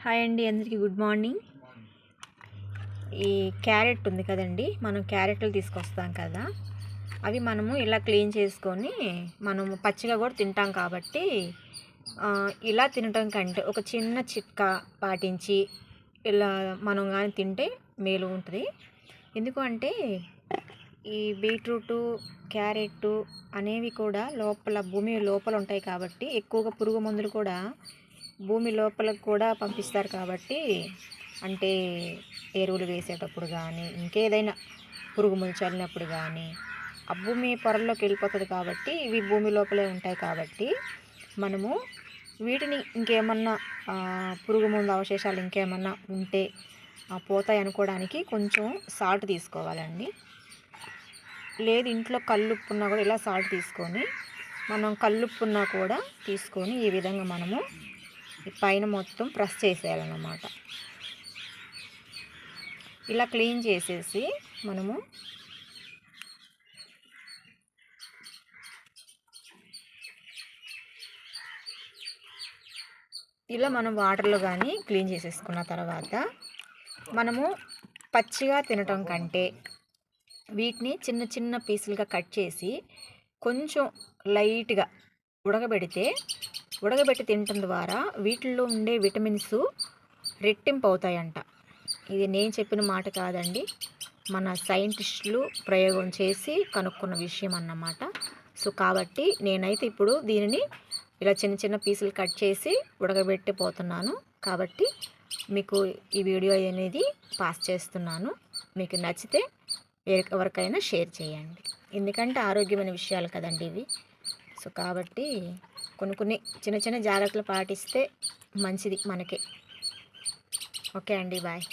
Hi అండి, అందరికీ good morning. ఈ క్యారెట్ ఉంది కదండి, మనం క్యారెట్లు తీసుకొస్తాం కదా, అవి మనము ఇలా క్లీన్ చేసుకొని మనము పచ్చిగా కూడా తింటాం కాబట్టి ఇలా తినటం కంటే ఒక చిన్న చిట్కా పాటించి ఇలా మనం కానీ తింటే మేలు ఉంటుంది. ఎందుకు అంటే ఈ బీట్రూటు, క్యారెట్ అనేవి కూడా లోపల భూమి లోపల ఉంటాయి కాబట్టి ఎక్కువగా పురుగు మందులు కూడా భూమి లోపలకు కూడా పంపిస్తారు కాబట్టి, అంటే ఎరువులు వేసేటప్పుడు కానీ ఇంకేదైనా పురుగు మందు చల్లినప్పుడు కానీ ఆ భూమి పొరల్లోకి వెళ్ళిపోతుంది కాబట్టి ఇవి భూమి లోపలే ఉంటాయి కాబట్టి మనము వీటిని ఇంకేమన్నా పురుగు మందు అవశేషాలు ఇంకేమన్నా ఉంటే పోతాయి అనుకోవడానికి కొంచెం సాల్ట్ తీసుకోవాలండి. లేదు ఇంట్లో కల్లుప్పున్నా కూడా ఇలా సాల్ట్ తీసుకొని మనం కల్లుప్పున్నా కూడా తీసుకొని ఈ విధంగా మనము పైన మొత్తం ప్రెస్ చేసేయాలన్నమాట. ఇలా క్లీన్ చేసేసి మనము ఇలా మనం వాటర్లో కానీ క్లీన్ చేసేసుకున్న తర్వాత మనము పచ్చిగా తినటం కంటే వీటిని చిన్న చిన్న పీసులుగా కట్ చేసి కొంచెం లైట్గా ఉడకబెట్టి తినటం ద్వారా వీటిల్లో ఉండే విటమిన్స్ రెట్టింపు అవుతాయంట. ఇది నేను చెప్పిన మాట కాదండి, మన సైంటిస్టులు ప్రయోగం చేసి కనుక్కున్న విషయం అన్నమాట. సో కాబట్టి నేనైతే ఇప్పుడు దీనిని ఇలా చిన్న చిన్న పీసులు కట్ చేసి ఉడకబెట్టిపోతున్నాను. కాబట్టి మీకు ఈ వీడియో అనేది పాస్ చేస్తున్నాను. మీకు నచ్చితే ఎవరికైనా షేర్ చేయండి, ఎందుకంటే ఆరోగ్యమైన విషయాలు కదండి ఇవి. సో కాబట్టి కొన్ని చిన్న చిన్న జాగ్రత్తలు పాటిస్తే మంచిది మనకే. ఓకే అండి, బాయ్.